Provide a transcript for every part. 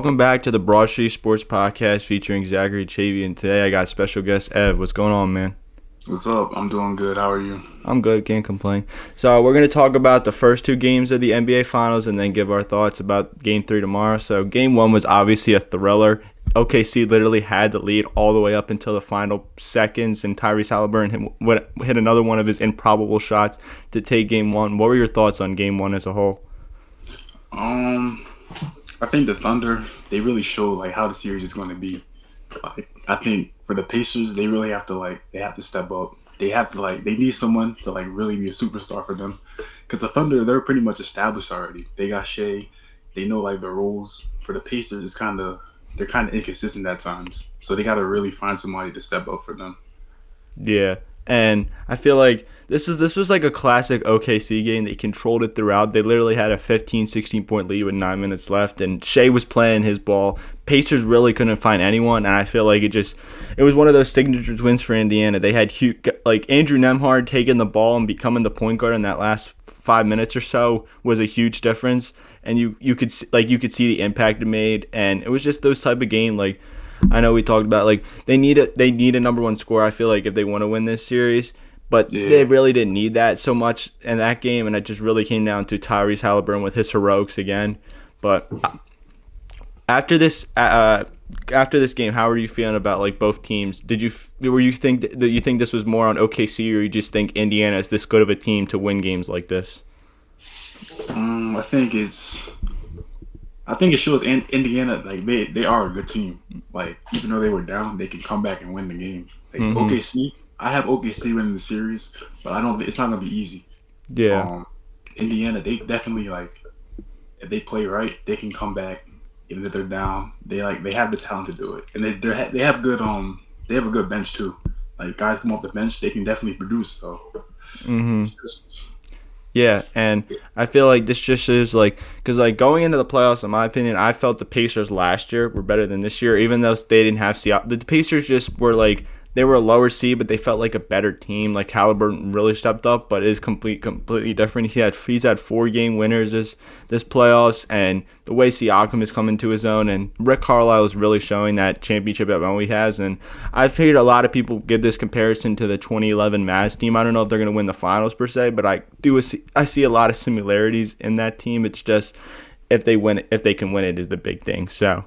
Welcome back to the Broad Street Sports Podcast featuring Zachary Chavy, and today I got special guest Ev. What's going on, man? What's up? I'm doing good. How are you? I'm good, can't complain. So we're going to talk about the first two games of the NBA Finals and then give our thoughts about Game 3 tomorrow. So Game 1 was obviously a thriller. OKC literally had the lead all the way up until the final seconds, and Tyrese Halliburton hit another one of his improbable shots to take Game 1. What were your thoughts on Game 1 as a whole? Um, I think the Thunder, they really showed how the series is going to be. I think for the Pacers, they really have to they have to step up. They have to they need someone to really be a superstar for them. Because the Thunder, they're pretty much established already. They got Shea. They know the roles. For the Pacers, they're kind of inconsistent at times. So they got to really find somebody to step up for them. Yeah, and I feel like this was like a classic OKC game. They controlled it throughout. They literally had a 15, 16-point lead with 9 minutes left, and Shea was playing his ball. Pacers really couldn't find anyone, and I feel like it was one of those signature wins for Indiana. They had Andrew Nembhard taking the ball and becoming the point guard in that last 5 minutes or so was a huge difference, and you could see the impact it made, and it was just those type of game I know we talked about they need a number one scorer. I feel like if they want to win this series, but they really didn't need that so much in that game, and it just really came down to Tyrese Halliburton with his heroics again. But after this game, how are you feeling about both teams? Do you think this was more on OKC, or you just think Indiana is this good of a team to win games like this? I think it shows Indiana they are a good team. Even though they were down, they can come back and win the game. OKC, I have OKC winning the series, but I don't think it's not gonna be easy. Yeah. Indiana, they definitely if they play right, they can come back even if they're down. They have the talent to do it, and they have a good bench too. Guys come off the bench, they can definitely produce. So. Yeah, and I feel like this just is because going into the playoffs, in my opinion, I felt the Pacers last year were better than this year, even though they didn't have Seattle. The Pacers just were they were a lower seed, but they felt like a better team. Halliburton really stepped up, but it is completely different. He's had 4-game winners this playoffs, and the way Siakam is coming to his own, and Rick Carlisle is really showing that championship at home he has. And I figured a lot of people give this comparison to the 2011 Mavs team. I don't know if they're going to win the finals per se, but I see a lot of similarities in that team. It's just if they can win it is the big thing. So.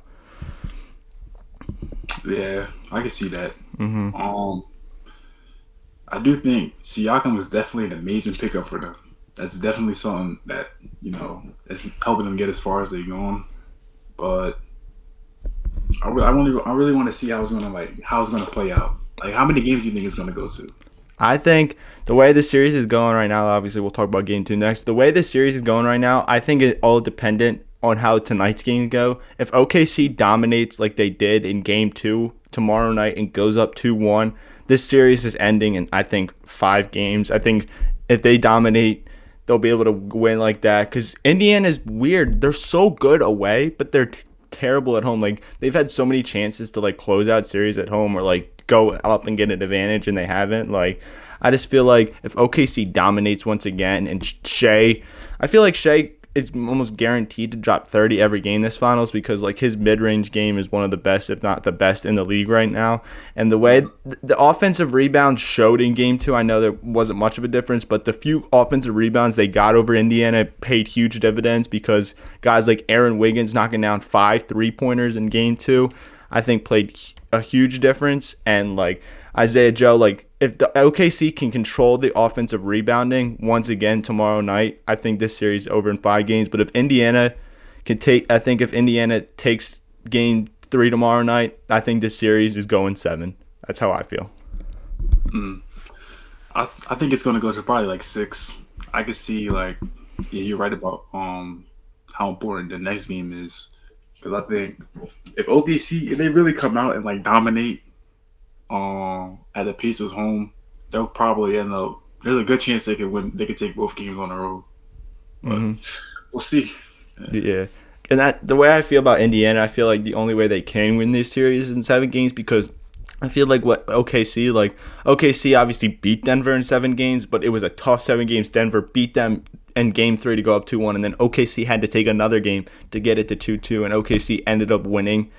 Yeah, I can see that. Mm-hmm. I do think Siakam was definitely an amazing pickup for them. That's definitely something that is helping them get as far as they're going. But I really want to see how it's gonna play out. How many games do you think it's gonna go to? I think the way the series is going right now, obviously we'll talk about Game 2 next. The way the series is going right now, I think it's all dependent on how tonight's game go. If OKC dominates like they did in Game 2 tomorrow night and goes up 2-1, this series is ending in, I think, 5 games. I think if they dominate, they'll be able to win like that. Because Indiana is weird. They're so good away, but they're terrible at home. They've had so many chances to close out series at home or go up and get an advantage, and they haven't. I just feel like if OKC dominates once again, and I feel like Shea is almost guaranteed to drop 30 every game this finals, because his mid-range game is one of the best, if not the best, in the league right now. And the way the offensive rebounds showed in Game 2, I know there wasn't much of a difference, but the few offensive rebounds they got over Indiana paid huge dividends, because guys like Aaron Wiggins knocking down 5 3-pointers in Game 2, I think played a huge difference. And Isaiah Joe, if the OKC can control the offensive rebounding once again tomorrow night, I think this series is over in 5 games. But if Indiana takes Game 3 tomorrow night, I think this series is going 7. That's how I feel. I think it's gonna go to probably 6. I could see you're right about how important the next game is, because I think if they really come out and dominate at the Pacers home, they'll probably end up. There's a good chance they could win. They could take both games on the road, but we'll see. Yeah, and the way I feel about Indiana, I feel like the only way they can win this series is in 7 games, because I feel like OKC obviously beat Denver in 7 games, but it was a tough 7 games. Denver beat them and game 3 to go up 2-1, and then OKC had to take another game to get it to 2-2, and OKC ended up winning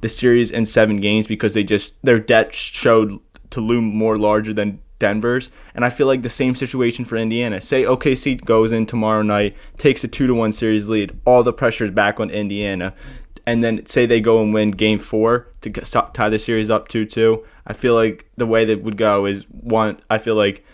the series in 7 games because their debt showed to loom more larger than Denver's. And I feel like the same situation for Indiana. Say OKC goes in tomorrow night, takes a 2-1 series lead, all the pressure is back on Indiana, and then say they go and win game 4 to tie the series up 2-2. I feel like the way that would go is, one, I feel like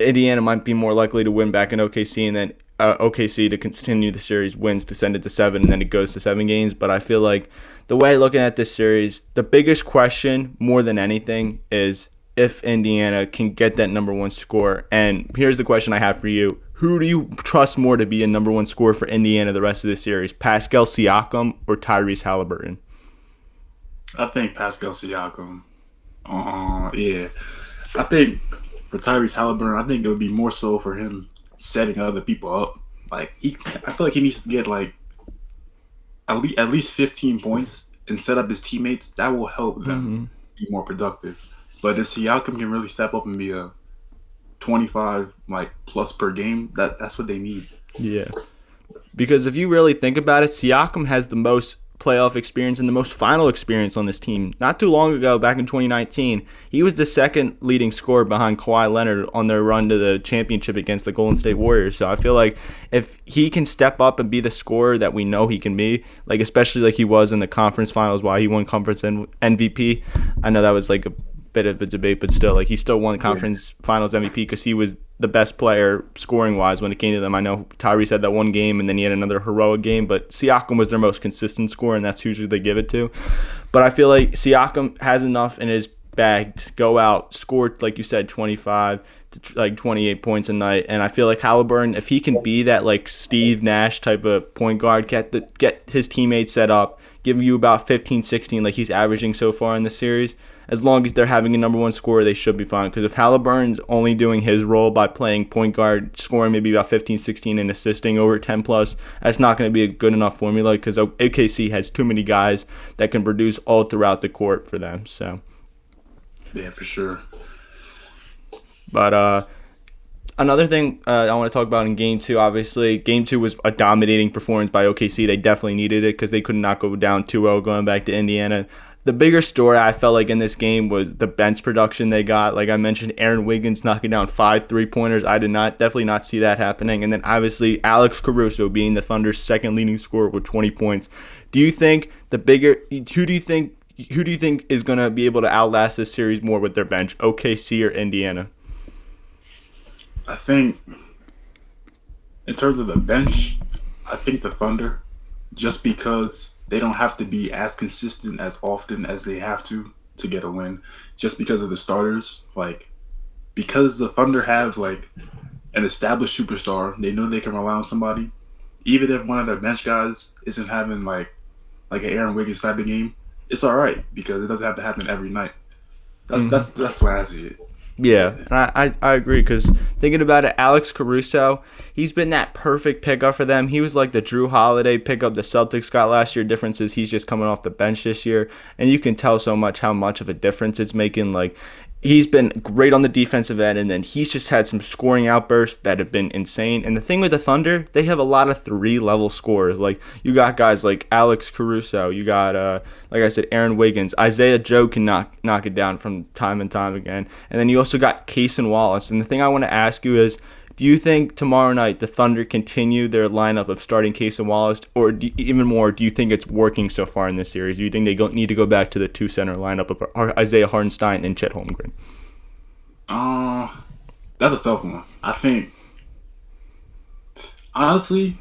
Indiana might be more likely to win back in OKC, and then OKC to continue the series wins to send it to 7, and then it goes to 7 games. But I feel like the way looking at this series, the biggest question more than anything is if Indiana can get that number 1 score. And here's the question I have for you. Who do you trust more to be a number 1 scorer for Indiana the rest of the series? Pascal Siakam or Tyrese Halliburton? I think Pascal Siakam. Yeah. I think for Tyrese Halliburton, I think it would be more so for him setting other people up. Like I feel like he needs to get like at least 15 points and set up his teammates. That will help them be more productive. But if Siakam can really step up and be a 25 plus per game, that's what they need. Yeah. Because if you really think about it, Siakam has the most playoff experience and the most final experience on this team. Not too long ago, back in 2019, he was the second leading scorer behind Kawhi Leonard on their run to the championship against the Golden State Warriors. So I feel like if he can step up and be the scorer that we know he can be, like especially like he was in the conference finals while he won conference MVP. I know that was like a bit of a debate, but still, like he still won conference finals MVP because he was the best player scoring wise when it came to them. I know Tyrese had that one game and then he had another heroic game, but Siakam was their most consistent scorer, and that's who they give it to. But I feel like Siakam has enough in his bag to go out, score, like you said, 25 to like 28 points a night. And I feel like Halliburton, if he can be that like Steve Nash type of point guard, get his teammates set up, give you about 15, 16 like he's averaging so far in the series, as long as they're having a number 1 scorer, they should be fine. Because if Halliburton's only doing his role by playing point guard, scoring maybe about 15, 16, and assisting over 10+, that's not going to be a good enough formula because OKC has too many guys that can produce all throughout the court for them. So, yeah, for sure. But another thing I want to talk about in Game 2, obviously, Game 2 was a dominating performance by OKC. They definitely needed it because they could not go down 2-0 going back to Indiana. The bigger story I felt like in this game was the bench production they got. Like I mentioned, Aaron Wiggins knocking down 5 3-pointers. I did definitely not see that happening. And then obviously Alex Caruso being the Thunder's second leading scorer with 20 points. Do you think who do you think is going to be able to outlast this series more with their bench, OKC or Indiana? I think in terms of the bench, I think the Thunder, just because they don't have to be as consistent as often as they have to get a win, just because of the starters. Like, because the Thunder have like an established superstar, they know they can rely on somebody. Even if one of their bench guys isn't having like an Aaron Wiggins type of game, it's all right because it doesn't have to happen every night. That's the way I see it. Yeah, and I agree because thinking about it, Alex Caruso, he's been that perfect pickup for them. He was like the Drew Holiday pickup the Celtics got last year. Difference is he's just coming off the bench this year, and you can tell so much how much of a difference it's making. Like, he's been great on the defensive end, and then he's just had some scoring outbursts that have been insane. And the thing with the Thunder, they have a lot of 3-level scorers. Like, you got guys like Alex Caruso, you got, like I said, Aaron Wiggins. Isaiah Joe can knock it down from time and time again. And then you also got Cason Wallace. And the thing I want to ask you is, do you think tomorrow night the Thunder continue their lineup of starting Cason Wallace, or even more, do you think it's working so far in this series? Do you think they need to go back to the 2-center lineup of Isaiah Hartenstein and Chet Holmgren? That's a tough one. I think, honestly,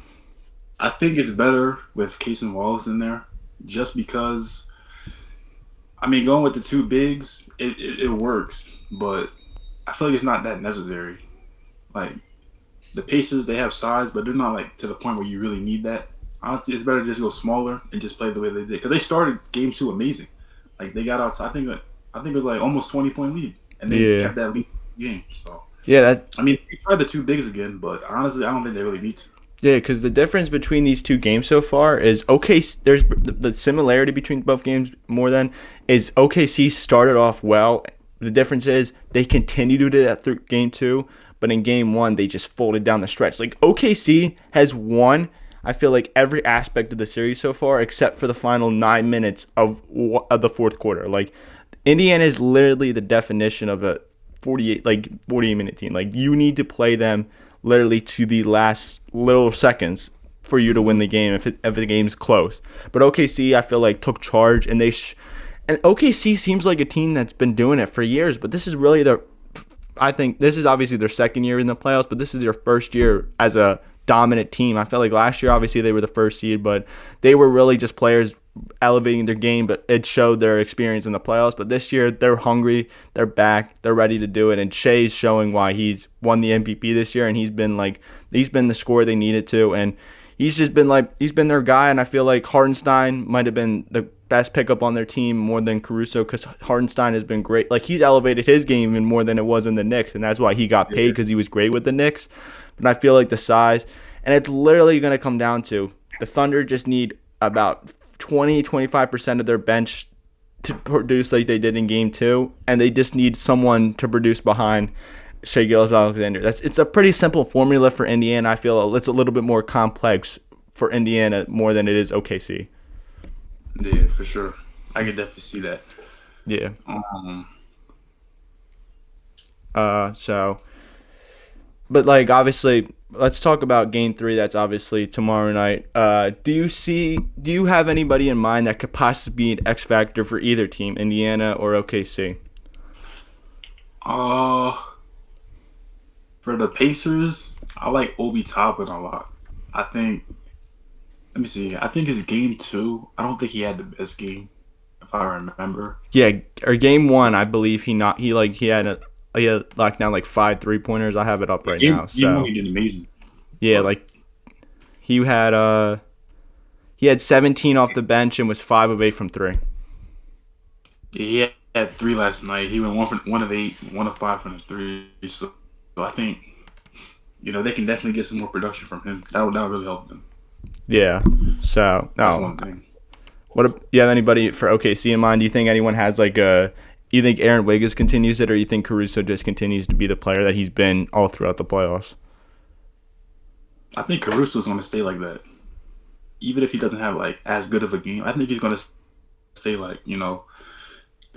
it's better with Cason Wallace in there, just because. I mean, going with the 2 bigs, it works, but I feel like it's not that necessary. Like, the Pacers, they have size, but they're not like to the point where you really need that. Honestly, it's better to just go smaller and just play the way they did. Because they started Game 2 amazing. Like, they got out. I think it was like almost 20-point lead, and they kept that lead game. So yeah, I mean, they tried the 2 bigs again, but honestly, I don't think they really need to. Yeah, because the difference between these 2 games so far is there's the similarity between both games more than is OKC started off well. The difference is they continue to do that through Game 2. but in game one, they just folded down the stretch. Like OKC has won, I feel like, every aspect of the series so far except for the final 9 minutes of the fourth quarter. Like Indiana is literally the definition of a 48-minute team. Like you need to play them literally to the last little seconds for you to win the game if the game's close. But OKC, I feel like, took charge, and and OKC seems like a team that's been doing it for years, but this is really I think this is obviously their second year in the playoffs, but this is their first year as a dominant team. I felt like last year, obviously, they were the first seed, but they were really just players elevating their game, but it showed their experience in the playoffs. But this year, they're hungry, they're back, they're ready to do it, and Shea's showing why he's won the MVP this year, and he's been the scorer they needed to, and he's been their guy, and I feel like Hartenstein might have been the best pickup on their team more than Caruso, because Hartenstein has been great. Like, he's elevated his game even more than it was in the Knicks, and that's why he got paid, because he was great with the Knicks. But I feel like the size, and it's literally going to come down to the Thunder just need about 20-25% of their bench to produce like they did in Game 2, and they just need someone to produce behind Shai Gilgeous-Alexander. It's a pretty simple formula for Indiana. I feel it's a little bit more complex for Indiana more than it is OKC. Yeah, for sure. I could definitely see that. Yeah. But like obviously, let's talk about Game 3. That's obviously tomorrow night. Do you have anybody in mind that could possibly be an X factor for either team, Indiana or OKC? For the Pacers, I like Obi Toppin a lot. I think his Game 2, I don't think he had the best game, if I remember. Yeah, or Game 1, I believe he had locked down like 5 3-pointers. I have it up right now. So Game 1 he did amazing. Yeah, like he had 17 off the bench and was 5 of 8 from 3. Yeah, he had 3 last night. He went 1 of 8, 1 of 5 from the 3. So I think they can definitely get some more production from him. That would really help them. Yeah. So that's one thing. Do you have anybody for OKC in mind? Do you think anyone has you think Aaron Wiggins continues it, or you think Caruso just continues to be the player that he's been all throughout the playoffs? I think Caruso's going to stay like that. Even if he doesn't have as good of a game, I think he's going to stay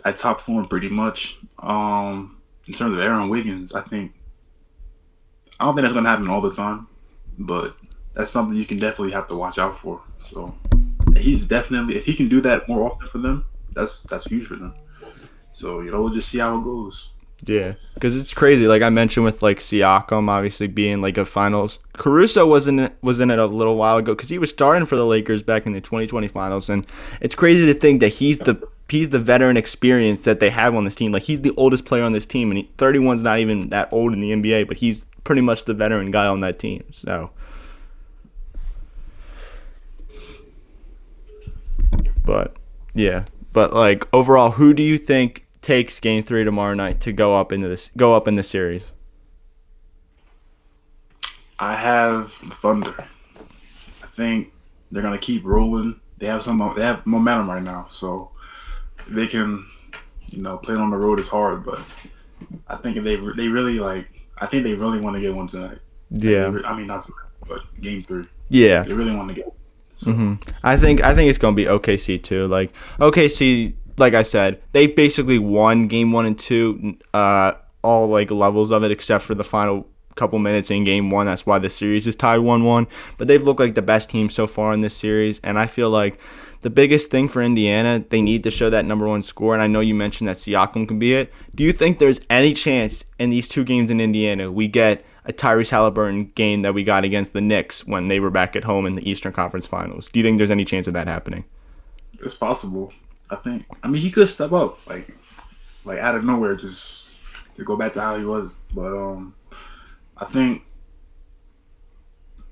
at top form pretty much. In terms of Aaron Wiggins, I don't think that's going to happen all the time, but that's something you can definitely have to watch out for. So he's definitely, if he can do that more often for them, that's huge for them. So we'll just see how it goes. Yeah, because it's crazy. Like I mentioned with Siakam obviously being a finals. Caruso was in it a little while ago because he was starting for the Lakers back in the 2020 finals, and it's crazy to think that he's the veteran experience that they have on this team. Like he's the oldest player on this team, and 31's not even that old in the NBA, but he's pretty much the veteran guy on that team. So, but overall, who do you think takes Game 3 tomorrow night to go up in the series? I have the Thunder. I think they're gonna keep rolling. They have momentum right now, so they can, playing on the road is hard. But I think they really want to get one tonight. Yeah. Not tonight, but Game 3. Yeah. They really want to get one. So. Mm-hmm. I think it's gonna be OKC too. OKC. Like I said, they basically won Game 1 and 2, all levels of it, except for the final couple minutes in Game 1. That's why the series is tied 1-1. But they've looked like the best team so far in this series, and I feel like the biggest thing for Indiana, they need to show that number one score, and I know you mentioned that Siakam can be it. Do you think there's any chance in these 2 games in Indiana we get a Tyrese Halliburton game that we got against the Knicks when they were back at home in the Eastern Conference Finals? Do you think there's any chance of that happening? It's possible. He could step up, out of nowhere, just to go back to how he was. But I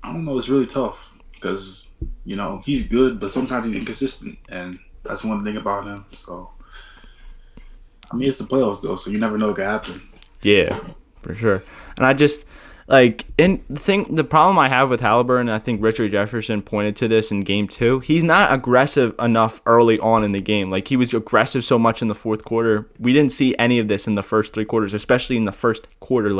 don't know. It's really tough because he's good, but sometimes he's inconsistent, and that's one thing about him. So it's the playoffs though, so you never know what could happen. Yeah, for sure. And I just the problem I have with Halliburton, I think Richard Jefferson pointed to this in Game 2. He's not aggressive enough early on in the game. He was aggressive so much in the fourth quarter. We didn't see any of this in the first 3 quarters, especially in the first quarter.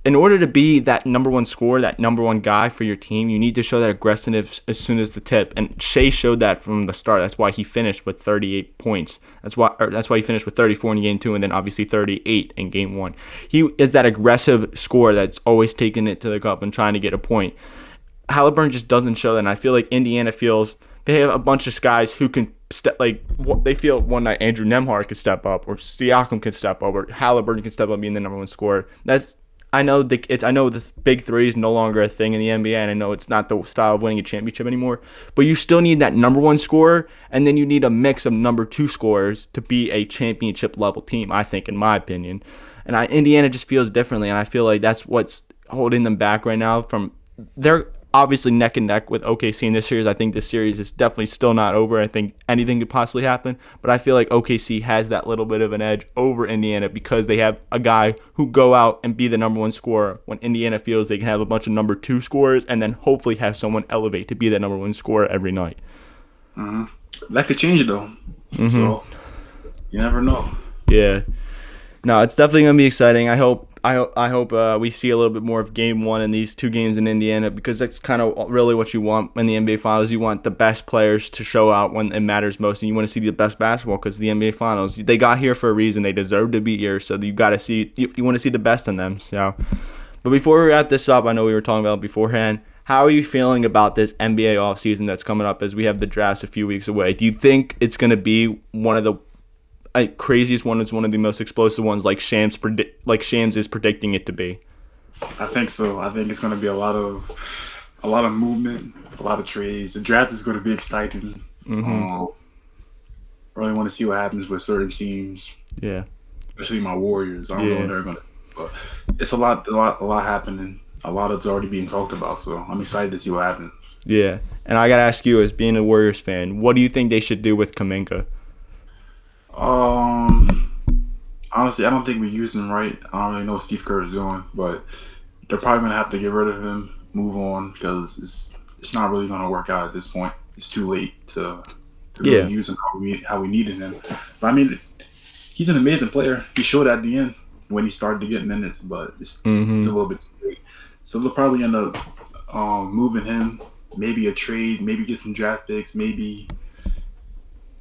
in order to be that number one scorer, that number one guy for your team, you need to show that aggressiveness as soon as the tip. And Shea showed that from the start. That's why he finished with 38 points. That's why he finished with 34 in game 2 and then obviously 38 in game 1. He is that aggressive scorer that's always taking it to the cup and trying to get a point. Halliburton just doesn't show that. And I feel like Indiana feels they have a bunch of guys who can they feel one night Andrew Nembhard could step up, or Siakam could step up, or Halliburton could step up being the number one scorer. I know the big three is no longer a thing in the NBA, and I know it's not the style of winning a championship anymore. But you still need that number one scorer, and then you need a mix of number two scorers to be a championship level team. I think, in my opinion, and Indiana just feels differently, and I feel like that's what's holding them back right now. They're obviously neck and neck with OKC in this series. I think this series is definitely still not over. I think anything could possibly happen, but I feel like OKC has that little bit of an edge over Indiana because they have a guy who go out and be the number one scorer when Indiana feels they can have a bunch of number two scorers and then hopefully have someone elevate to be that number one scorer every night. That could change though. So you never know. Yeah. No, it's definitely going to be exciting. I hope we see a little bit more of Game 1 in these two games in Indiana, because that's kind of really what you want in the NBA Finals. You want the best players to show out when it matters most, and you want to see the best basketball because the NBA Finals, they got here for a reason. They deserve to be here, so you got to see you want to see the best in them. So, but before we wrap this up, I know we were talking about it beforehand. How are you feeling about this NBA offseason that's coming up as we have the drafts a few weeks away? Do you think it's going to be one of the craziest one? It's one of the most explosive ones, like Shams is predicting it to be? I think so. I think it's going to be a lot of movement, a lot of trades. The draft is going to be exciting. Really want to see what happens with certain teams. Yeah, especially my Warriors. I don't know what they're going to. But it's a lot happening. A lot that's already being talked about. So I'm excited to see what happens. Yeah, and I got to ask you, as being a Warriors fan, what do you think they should do with Kuminga? Honestly, I don't think we used him right. I don't really know what Steve Kerr is doing, but they're probably gonna have to get rid of him, move on, because it's not really gonna work out at this point. It's too late to really use him how we needed him. But I mean, he's an amazing player. He showed at the end when he started to get minutes, but it's a little bit too late. So they'll probably end up moving him, maybe a trade, maybe get some draft picks, maybe.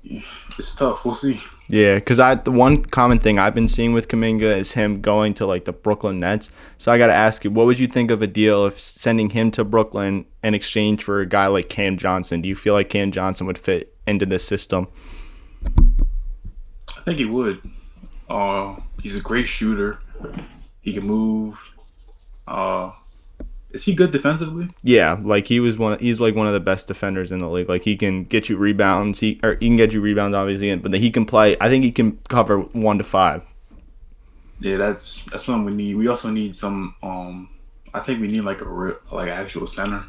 It's tough. We'll see. Yeah, because the one common thing I've been seeing with Kuminga is him going to like the Brooklyn Nets. So I got to ask you, what would you think of a deal of sending him to Brooklyn in exchange for a guy like Cam Johnson? Do you feel like Cam Johnson would fit into this system? I think he would. He's a great shooter. He can move. Is he good defensively? Yeah, like he's like one of the best defenders in the league. Like he can get you rebounds. He can get you rebounds obviously, but he can play. I think he can cover 1 to 5. Yeah, that's something we need. We also need some. I think we need like an actual center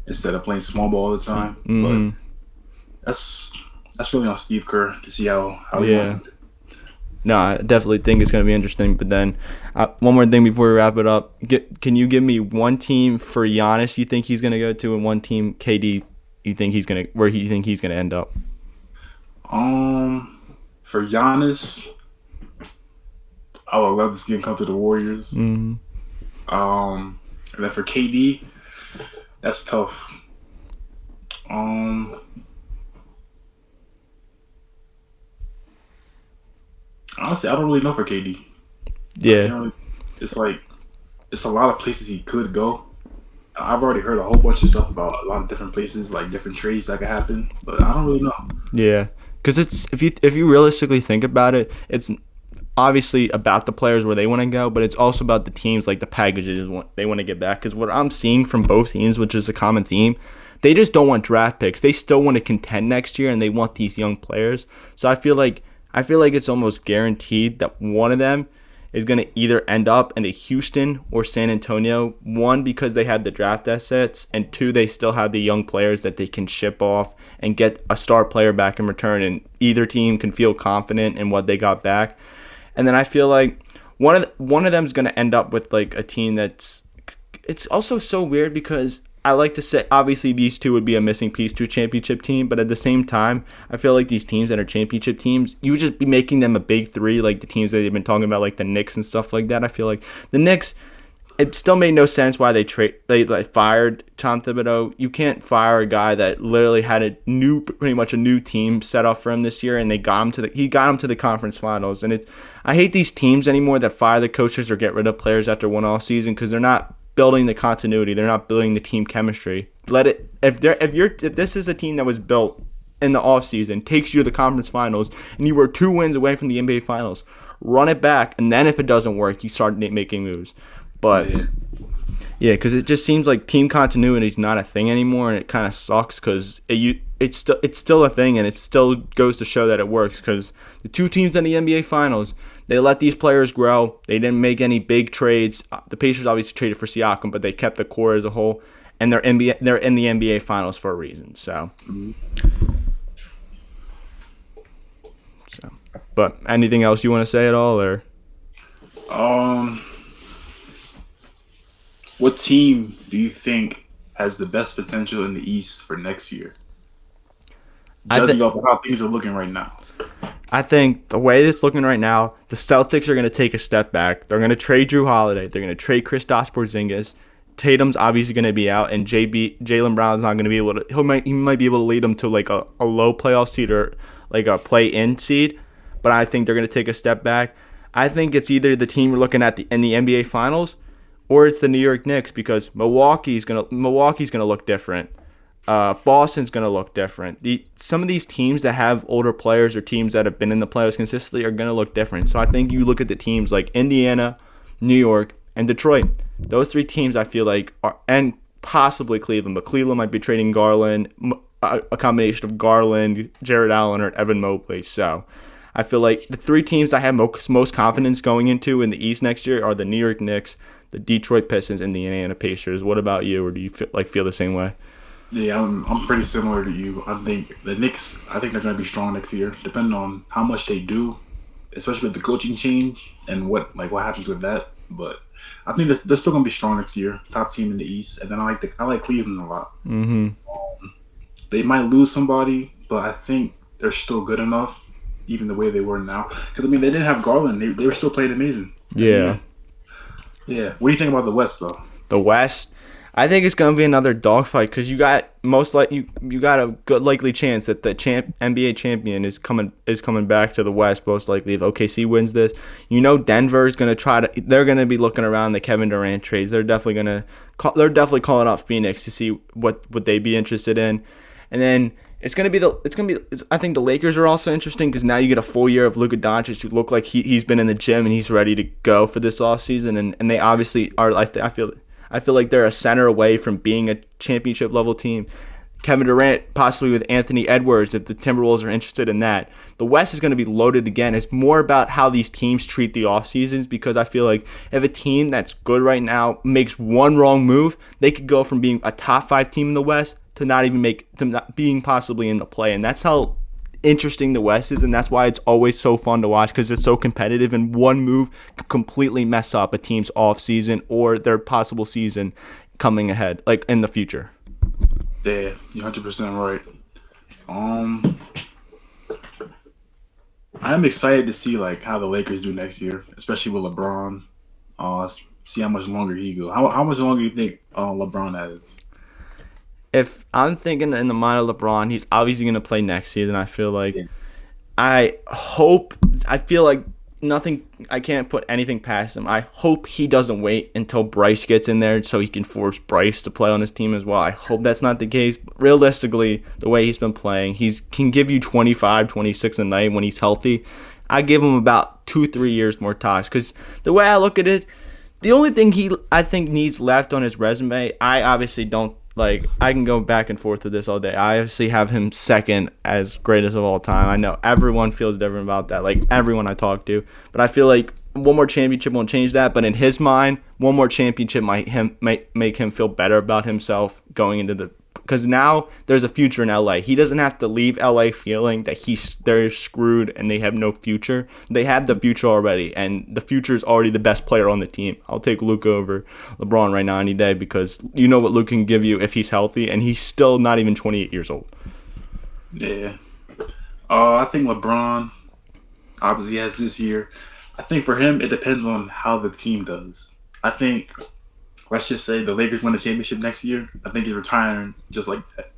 instead of playing small ball all the time. But that's really on Steve Kerr to see how he wants to do. No, I definitely think it's going to be interesting. But then, one more thing before we wrap it up. Can you give me one team for Giannis you think he's going to go to, and one team KD you think where you think he's going to end up? For Giannis, I would love to see him come to the Warriors. And then for KD, that's tough. Honestly, I don't really know for KD. Yeah. It's a lot of places he could go. I've already heard a whole bunch of stuff about a lot of different places, like different trades that could happen, but I don't really know. Yeah, because if you realistically think about it, it's obviously about the players where they want to go, but it's also about the teams, like the packages they want to get back. Because what I'm seeing from both teams, which is a common theme, they just don't want draft picks. They still want to contend next year, and they want these young players. So I feel like it's almost guaranteed that one of them is going to either end up in a Houston or San Antonio. One, because they have the draft assets, and two, they still have the young players that they can ship off and get a star player back in return, and either team can feel confident in what they got back. And then I feel like one of them is going to end up with like a team it's also so weird because I like to say, obviously, these two would be a missing piece to a championship team, but at the same time, I feel like these teams that are championship teams, you would just be making them a big three, like the teams that they've been talking about, like the Knicks and stuff like that. I feel like the Knicks, it still made no sense why they like fired Tom Thibodeau. You can't fire a guy that literally had pretty much a new team set up for him this year, and he got him to the conference finals. And I hate these teams anymore that fire the coaches or get rid of players after one off season because they're not building the continuity. They're not building the team chemistry. If this is a team that was built in the offseason, takes you to the conference finals, and you were 2 wins away from the NBA finals, run it back, and then if it doesn't work, you start making moves. But yeah, because it just seems like team continuity is not a thing anymore, and it kind of sucks because it's still a thing, and it still goes to show that it works. Because the 2 teams in the NBA Finals, they let these players grow. They didn't make any big trades. The Pacers obviously traded for Siakam, but they kept the core as a whole, and they're in the NBA Finals for a reason. So. But anything else you want to say at all, or? What team do you think has the best potential in the East for next year? Judging off of how things are looking right now. I think the way it's looking right now, the Celtics are going to take a step back. They're going to trade Drew Holiday. They're going to trade Kristaps Porzingis. Tatum's obviously going to be out, and Jaylen Brown's not going to be able to. He might be able to lead them to like a low playoff seed or like a play-in seed. But I think they're going to take a step back. I think it's either the team we're looking at in the NBA Finals, or it's the New York Knicks because Milwaukee's gonna look different. Boston's gonna look different. Some of these teams that have older players or teams that have been in the playoffs consistently are gonna look different. So I think you look at the teams like Indiana, New York, and Detroit. Those 3 teams I feel like are, and possibly Cleveland, but Cleveland might be trading Garland, a combination of Garland, Jared Allen, or Evan Mobley. So I feel like the 3 teams I have most confidence going into in the East next year are the New York Knicks, the Detroit Pistons, and the Indiana Pacers. What about you, or do you feel the same way? Yeah, I'm pretty similar to you. I think the Knicks, they're going to be strong next year, depending on how much they do, especially with the coaching change and what happens with that. But I think they're still going to be strong next year, top team in the East. And then I like Cleveland a lot. Mm-hmm. They might lose somebody, but I think they're still good enough, even the way they were now. Because, I mean, they didn't have Garland. They were still playing amazing. Yeah. Yeah. What do you think about the West, though? The West, I think it's going to be another dogfight because you got you got a good likely chance that the NBA champion is coming back to the West, most likely if OKC wins this. You know Denver is going to they're going to be looking around the Kevin Durant trades. They're definitely calling out Phoenix to see what would they be interested in. And then I think the Lakers are also interesting because now you get a full year of Luka Doncic who look like he's been in the gym and he's ready to go for this offseason. And they obviously are. I feel like they're a center away from being a championship level team. Kevin Durant possibly with Anthony Edwards if the Timberwolves are interested in that. The West is going to be loaded again. It's more about how these teams treat the off seasons because I feel like if a team that's good right now makes one wrong move, they could go from being a top 5 team in the West to not being possibly in the play. And that's how interesting the West is, and that's why it's always so fun to watch because it's so competitive, and one move could completely mess up a team's off season or their possible season coming ahead, like in the future. Yeah, you're 100% right. I'm excited to see how the Lakers do next year, especially with LeBron. See how much longer he goes. How much longer do you think LeBron has? If I'm thinking in the mind of LeBron, he's obviously going to play next season. I feel like I feel like I can't put anything past him. I hope he doesn't wait until Bryce gets in there so he can force Bryce to play on his team as well. I hope that's not the case. But realistically, the way he's been playing, he can give you 25, 26 a night when he's healthy. I give him about 2-3 years more tops because the way I look at it, the only thing I think needs left on his resume, I obviously don't. I can go back and forth with this all day. I obviously have him second as greatest of all time. I know everyone feels different about that, everyone I talk to. But I feel like one more championship won't change that. But in his mind, one more championship might make him feel better about himself going into the... Because now there's a future in LA. He doesn't have to leave LA feeling that they're screwed and they have no future. They have the future already, and the future is already the best player on the team. I'll take Luka over LeBron right now any day because you know what Luka can give you if he's healthy, and he's still not even 28 years old. Yeah. I think LeBron obviously has this year. I think for him, it depends on how the team does. I think let's just say the Lakers win the championship next year, I think he's retiring just like that.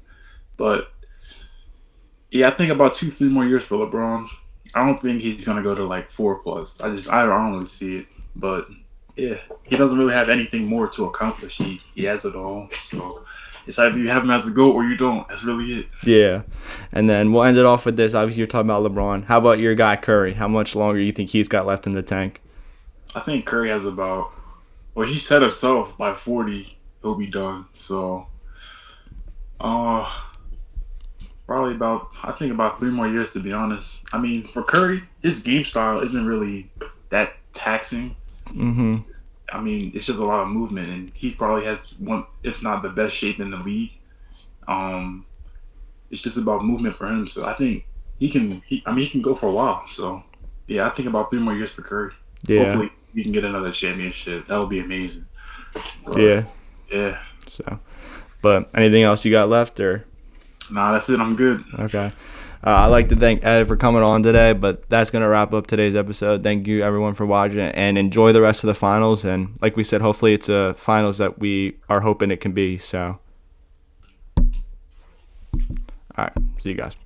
But yeah, I think about 2, 3 more years for LeBron. I don't think he's gonna go to like 4 plus. I don't really see it. But yeah, he doesn't really have anything more to accomplish. He has it all. So it's either you have him as a GOAT or you don't. That's really it. Yeah. And then we'll end it off with this. Obviously, you're talking about LeBron. How about your guy Curry? How much longer do you think he's got left in the tank? I think Curry has about, well, he said himself by 40 he'll be done. So uh probably about, I think about 3 more years to be honest. I mean, for Curry, his game style isn't really that taxing. Mm-hmm. I mean, it's just a lot of movement, and he probably has one, if not the best shape in the league. Um, it's just about movement for him. So I think he can. I mean, he can go for a while. So yeah, I think about 3 more years for Curry. Yeah. Hopefully, we can get another championship. That would be amazing. But, Yeah. yeah. So, but anything else you got left, or? Nah, that's it. I'm good. Okay. I'd like to thank Ed for coming on today, but that's going to wrap up today's episode. Thank you, everyone, for watching, and enjoy the rest of the finals. And like we said, hopefully it's a finals that we are hoping it can be. So, all right. See you guys.